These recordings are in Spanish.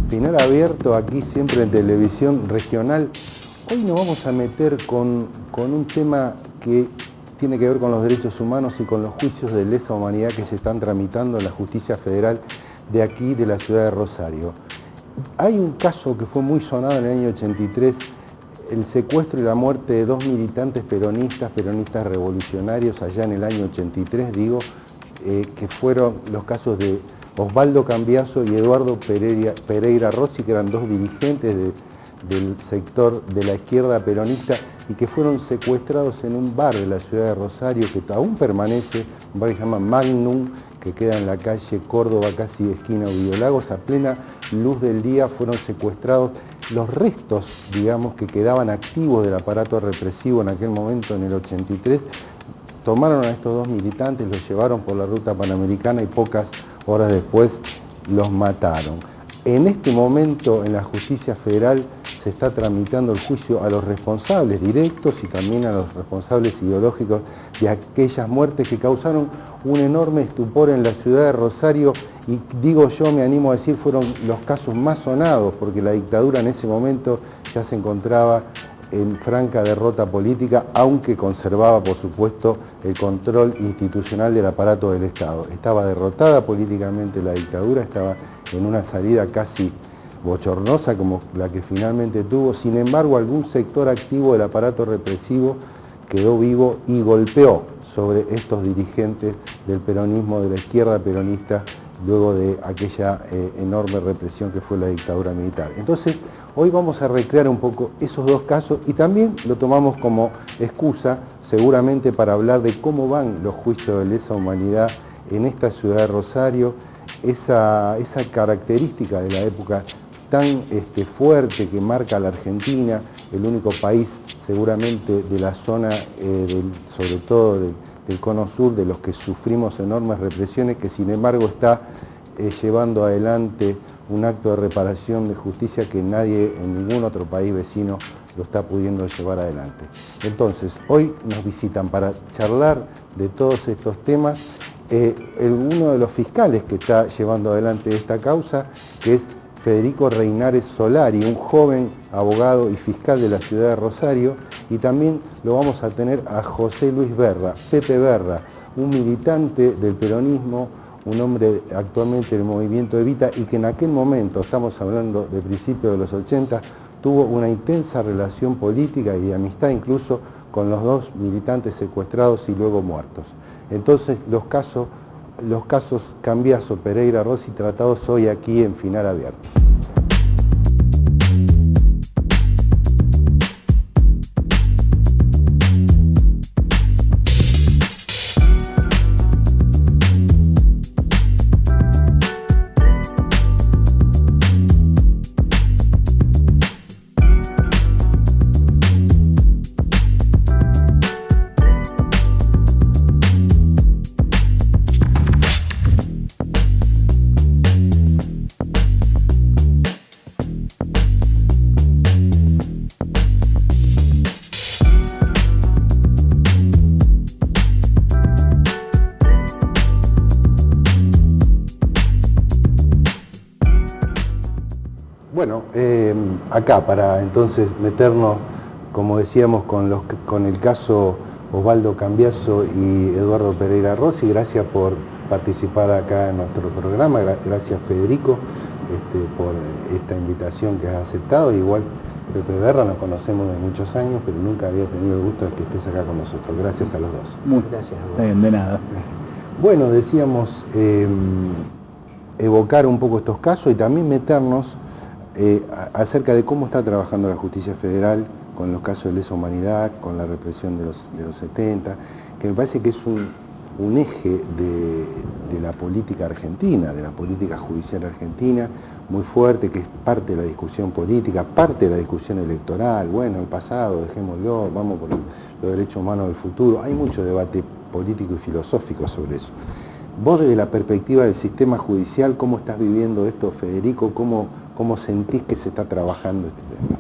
Final abierto aquí siempre en televisión regional. Hoy nos vamos a meter con un tema que tiene que ver con los derechos humanos y con los juicios de lesa humanidad que se están tramitando en la justicia federal de aquí, de la ciudad de Rosario. Hay un caso que fue muy sonado en el año 83, el secuestro y la muerte de dos militantes peronistas revolucionarios allá en el año 83, digo, que fueron los casos de Osvaldo Cambiaso y Eduardo Pereira Rossi, que eran dos dirigentes del sector de la izquierda peronista y que fueron secuestrados en un bar de la ciudad de Rosario que aún permanece, un bar que se llama Magnum, que queda en la calle Córdoba, casi esquina Biolagos. A plena luz del día fueron secuestrados los restos, digamos, que quedaban activos del aparato represivo en aquel momento, en el 83. Tomaron a estos dos militantes, los llevaron por la ruta panamericana y pocas horas después los mataron. En este momento en la justicia federal se está tramitando el juicio a los responsables directos y también a los responsables ideológicos de aquellas muertes que causaron un enorme estupor en la ciudad de Rosario y digo yo, me animo a decir, fueron los casos más sonados porque la dictadura en ese momento ya se encontraba en franca derrota política, aunque conservaba, por supuesto, el control institucional del aparato del Estado. Estaba derrotada políticamente la dictadura, estaba en una salida casi bochornosa como la que finalmente tuvo. Sin embargo, algún sector activo del aparato represivo quedó vivo y golpeó sobre estos dirigentes del peronismo, de la izquierda peronista, luego de aquella enorme represión que fue la dictadura militar. Entonces, hoy vamos a recrear un poco esos dos casos y también lo tomamos como excusa, seguramente, para hablar de cómo van los juicios de lesa humanidad en esta ciudad de Rosario, esa característica de la época tan fuerte que marca a la Argentina, el único país seguramente de la zona, sobre todo del cono sur, de los que sufrimos enormes represiones, que sin embargo está llevando adelante un acto de reparación de justicia que nadie en ningún otro país vecino lo está pudiendo llevar adelante. Entonces, hoy nos visitan para charlar de todos estos temas uno de los fiscales que está llevando adelante esta causa, que es Federico Reinares Solari, un joven abogado y fiscal de la ciudad de Rosario, y también lo vamos a tener a José Luis Berra, Pepe Berra, un militante del peronismo, un hombre actualmente del movimiento Evita y que en aquel momento, estamos hablando de principios de los 80, tuvo una intensa relación política y de amistad incluso con los dos militantes secuestrados y luego muertos. Entonces los casos Cambiaso, Pereira Rossi tratados hoy aquí en Final Abierto. Bueno, acá para entonces meternos, como decíamos, con el caso Osvaldo Cambiaso y Eduardo Pereira Rossi. Gracias por participar acá en nuestro programa, gracias Federico por esta invitación que has aceptado. Igual Pepe Berra, nos conocemos de muchos años, pero nunca había tenido el gusto de que estés acá con nosotros. Gracias a los dos. Muchas gracias. De nada. Bueno, decíamos evocar un poco estos casos y también meternos acerca de cómo está trabajando la justicia federal con los casos de lesa humanidad, con la represión de los 70, que me parece que es un eje de la política argentina, de la política judicial argentina, muy fuerte, que es parte de la discusión política, parte de la discusión electoral. Bueno, el pasado, dejémoslo, vamos por los derechos humanos del futuro. Hay mucho debate político y filosófico sobre eso. Vos, desde la perspectiva del sistema judicial, ¿cómo estás viviendo esto, Federico? ¿Cómo sentís que se está trabajando este tema?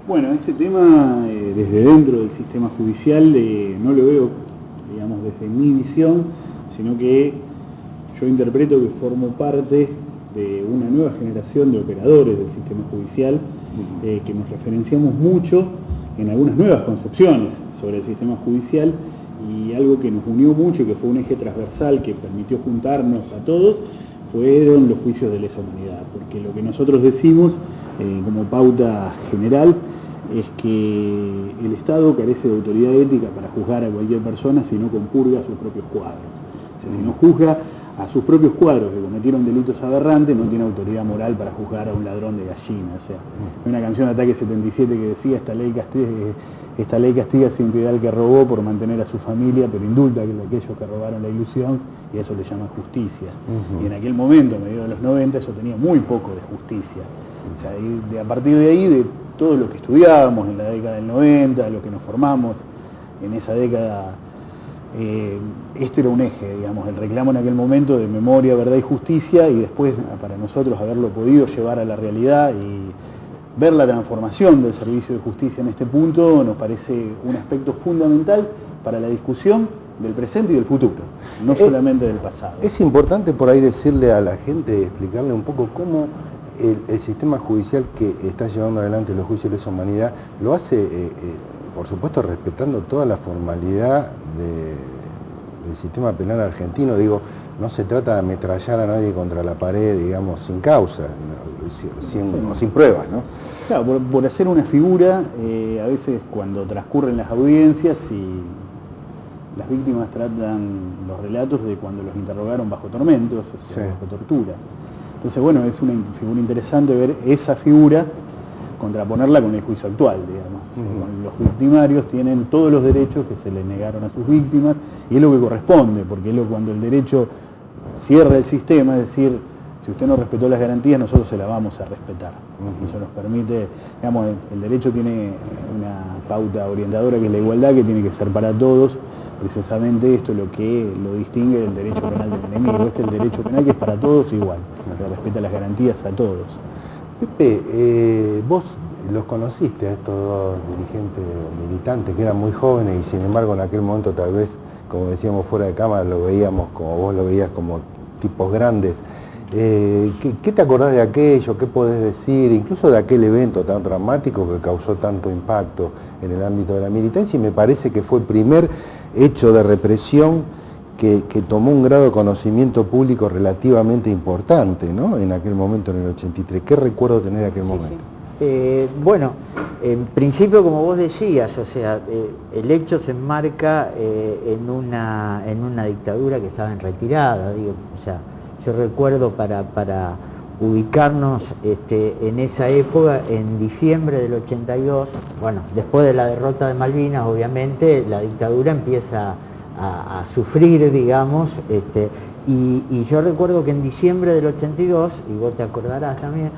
Bueno, este tema desde dentro del sistema judicial no lo veo, digamos, desde mi visión, sino que yo interpreto que formo parte de una nueva generación de operadores del sistema judicial, que nos referenciamos mucho en algunas nuevas concepciones sobre el sistema judicial, y algo que nos unió mucho y que fue un eje transversal que permitió juntarnos a todos fueron los juicios de lesa humanidad, porque lo que nosotros decimos como pauta general es que el Estado carece de autoridad ética para juzgar a cualquier persona si no compurga sus propios cuadros. O sea, si no juzga a sus propios cuadros que cometieron delitos aberrantes, no tiene autoridad moral para juzgar a un ladrón de gallina. O sea, hay una canción de Ataque 77 que decía: esta ley castiga sin piedad al que robó por mantener a su familia, pero indulta a aquellos que robaron la ilusión, y a eso le llaman justicia. Y en aquel momento, a mediados de los 90, eso tenía muy poco de justicia. O sea, a partir de ahí, de todo lo que estudiábamos en la década del 90, lo que nos formamos en esa década, este era un eje, digamos, el reclamo en aquel momento de memoria, verdad y justicia, y después para nosotros haberlo podido llevar a la realidad y ver la transformación del servicio de justicia en este punto nos parece un aspecto fundamental para la discusión del presente y del futuro, no solamente del pasado. Es importante por ahí decirle a la gente, explicarle un poco cómo el sistema judicial que está llevando adelante los juicios de lesa humanidad lo hace, por supuesto, respetando toda la formalidad del sistema penal argentino. Digo, no se trata de ametrallar a nadie contra la pared, digamos, sin causa, o sin pruebas, ¿no? Claro, por hacer una figura, a veces cuando transcurren las audiencias y las víctimas tratan los relatos de cuando los interrogaron bajo tormentos, o sea, bajo torturas. Entonces, bueno, es una figura interesante ver esa figura, contraponerla con el juicio actual, digamos. O sea, los victimarios tienen todos los derechos que se les negaron a sus víctimas, y es lo que corresponde, porque cuando el derecho cierra el sistema, es decir, si usted no respetó las garantías, nosotros se las vamos a respetar. Eso nos permite, digamos, el derecho tiene una pauta orientadora que es la igualdad, que tiene que ser para todos. Precisamente esto es lo que lo distingue del derecho penal del enemigo. Este es el derecho penal que es para todos igual, que respeta las garantías a todos. Pepe, vos los conociste a estos dos dirigentes militantes que eran muy jóvenes y sin embargo en aquel momento tal vez, como decíamos fuera de cámara, lo veíamos como vos lo veías, como tipos grandes. ¿Qué te acordás de aquello? ¿Qué podés decir? Incluso de aquel evento tan dramático que causó tanto impacto en el ámbito de la militancia, y me parece que fue el primer hecho de represión que tomó un grado de conocimiento público relativamente importante, ¿no? En aquel momento, en el 83. ¿Qué recuerdo tenés de aquel momento? Bueno, en principio, como vos decías, o sea, el hecho se enmarca en una dictadura que estaba en retirada, digo, o sea, yo recuerdo para ubicarnos en esa época, en diciembre del 82, bueno, después de la derrota de Malvinas, obviamente, la dictadura empieza a sufrir, digamos, y yo recuerdo que en diciembre del 82, y vos te acordarás también,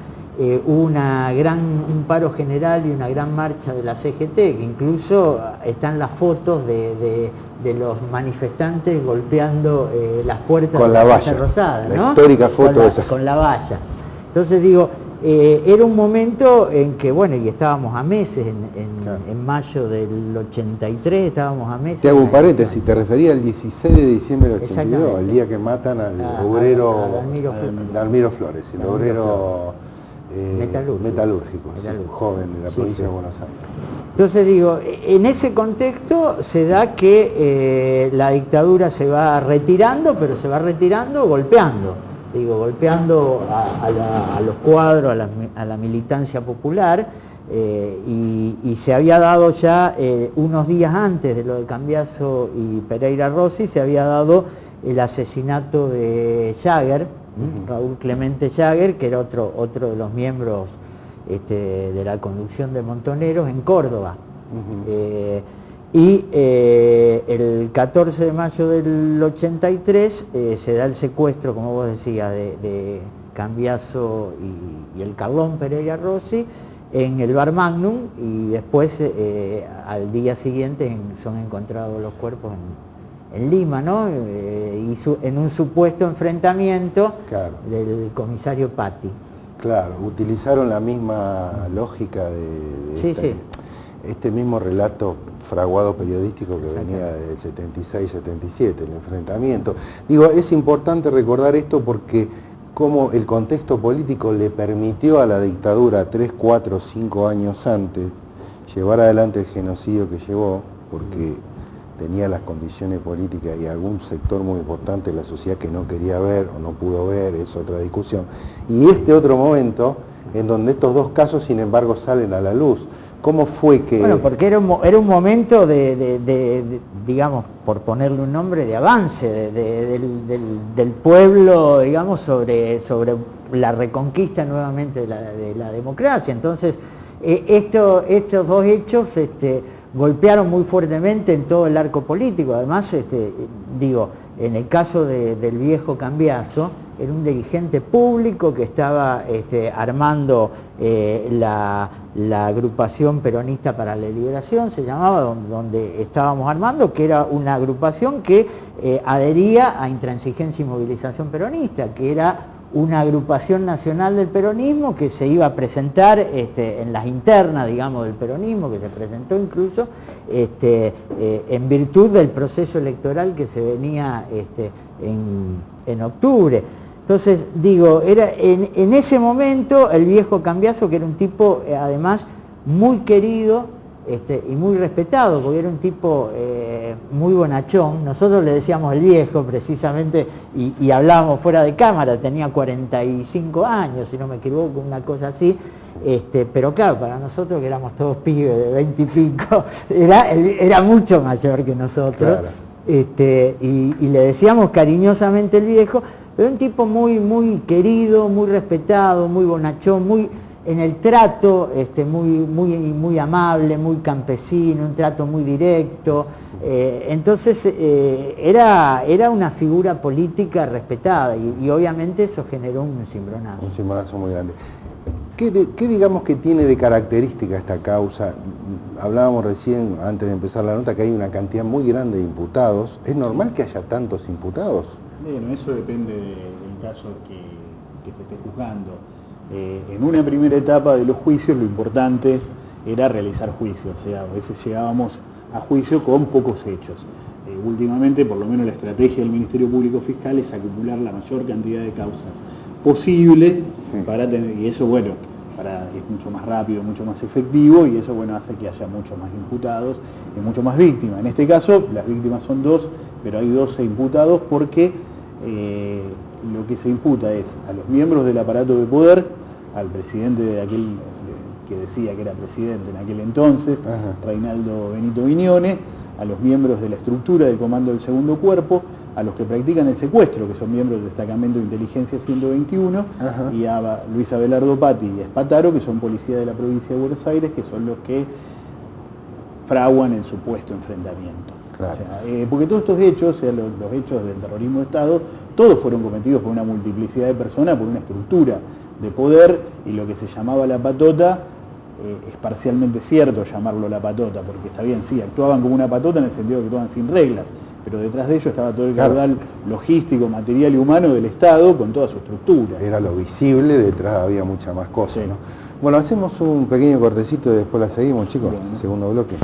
hubo un paro general y una gran marcha de la CGT, que incluso están las fotos de los manifestantes golpeando las puertas con de la valla Rosada, la ¿no? histórica foto esa. Con la valla. Entonces digo, era un momento en que, bueno, y estábamos a meses, en mayo del 83 estábamos a meses. Te hago un paréntesis, te refería al 16 de diciembre del 82, el día que matan al obrero Dalmiro Flores, el obrero metalúrgico, sí, joven de la provincia de Buenos Aires. Entonces digo, en ese contexto se da que la dictadura se va retirando, pero se va retirando golpeando. Digo, golpeando a los cuadros, a la militancia popular, y se había dado ya unos días antes de lo de Cambiaso y Pereira Rossi, se había dado el asesinato de Jagger, Raúl Clemente Jagger, que era otro de los miembros de la conducción de Montoneros en Córdoba. Y el 14 de mayo del 83 se da el secuestro, como vos decías, de Cambiaso y el Carlón Pereira Rossi en el Bar Magnum, y después al día siguiente son encontrados los cuerpos en Lima, ¿no? En un supuesto enfrentamiento, claro, del comisario Patti. Claro, utilizaron la misma lógica de este mismo relato fraguado periodístico que venía del 76-77, el enfrentamiento. Digo, es importante recordar esto porque cómo el contexto político le permitió a la dictadura 3, 4, 5 años antes llevar adelante el genocidio que llevó, porque tenía las condiciones políticas y algún sector muy importante de la sociedad que no quería ver o no pudo ver, es otra discusión. Y este otro momento en donde estos dos casos, sin embargo, salen a la luz. ¿Cómo fue que...? Bueno, porque era un momento de, digamos, por ponerle un nombre, de avance del pueblo, digamos, sobre la reconquista nuevamente de la democracia. Entonces, estos dos hechos golpearon muy fuertemente en todo el arco político. Además, digo, en el caso del viejo Cambiaso, era un dirigente público que estaba armando la agrupación peronista para la liberación, se llamaba, donde estábamos armando, que era una agrupación que adhería a Intransigencia y Movilización Peronista, que era una agrupación nacional del peronismo que se iba a presentar en las internas, digamos, del peronismo, que se presentó incluso en virtud del proceso electoral que se venía en octubre. Entonces, digo, era en ese momento el viejo Cambiaso, que era un tipo además muy querido y muy respetado, porque era un tipo muy bonachón. Nosotros le decíamos el viejo precisamente, y hablábamos fuera de cámara, tenía 45 años, si no me equivoco, una cosa así. Pero claro, para nosotros que éramos todos pibes de 20 y pico, era mucho mayor que nosotros. Claro. Y le decíamos cariñosamente el viejo. Pero un tipo muy, muy querido, muy respetado, muy bonachón, muy en el trato, muy amable, muy campesino, un trato muy directo. Entonces era una figura política respetada y obviamente eso generó un cimbronazo. Un cimbronazo muy grande. ¿Qué digamos que tiene de característica esta causa? Hablábamos recién, antes de empezar la nota, que hay una cantidad muy grande de imputados. ¿Es normal que haya tantos imputados? Bueno, eso depende del caso que se esté juzgando. En una primera etapa de los juicios lo importante era realizar juicios, o sea, a veces llegábamos a juicio con pocos hechos. Últimamente, por lo menos la estrategia del Ministerio Público Fiscal es acumular la mayor cantidad de causas posible para tener, y eso, bueno, es mucho más rápido, mucho más efectivo, y eso, bueno, hace que haya muchos más imputados y mucho más víctimas. En este caso, las víctimas son 2, pero hay 12 imputados porque lo que se imputa es a los miembros del aparato de poder, al presidente de aquel que decía que era presidente en aquel entonces, Reinaldo Benito Viñone, a los miembros de la estructura del Comando del Segundo Cuerpo, a los que practican el secuestro, que son miembros del Destacamento de Inteligencia 121, y a Luis Abelardo Patti y Espataro, que son policías de la provincia de Buenos Aires, que son los que fraguan el supuesto enfrentamiento. Claro. O sea, porque todos estos hechos, o sea, los hechos del terrorismo de Estado, todos fueron cometidos por una multiplicidad de personas, por una estructura de poder, y lo que se llamaba la patota, es parcialmente cierto llamarlo la patota, porque está bien, sí, actuaban como una patota en el sentido de que actuaban sin reglas, pero detrás de ellos estaba todo el caudal logístico, material y humano del Estado con toda su estructura. Era lo visible, detrás había muchas más cosas, ¿no? Bueno, hacemos un pequeño cortecito y después la seguimos, chicos, bueno. Segundo bloque.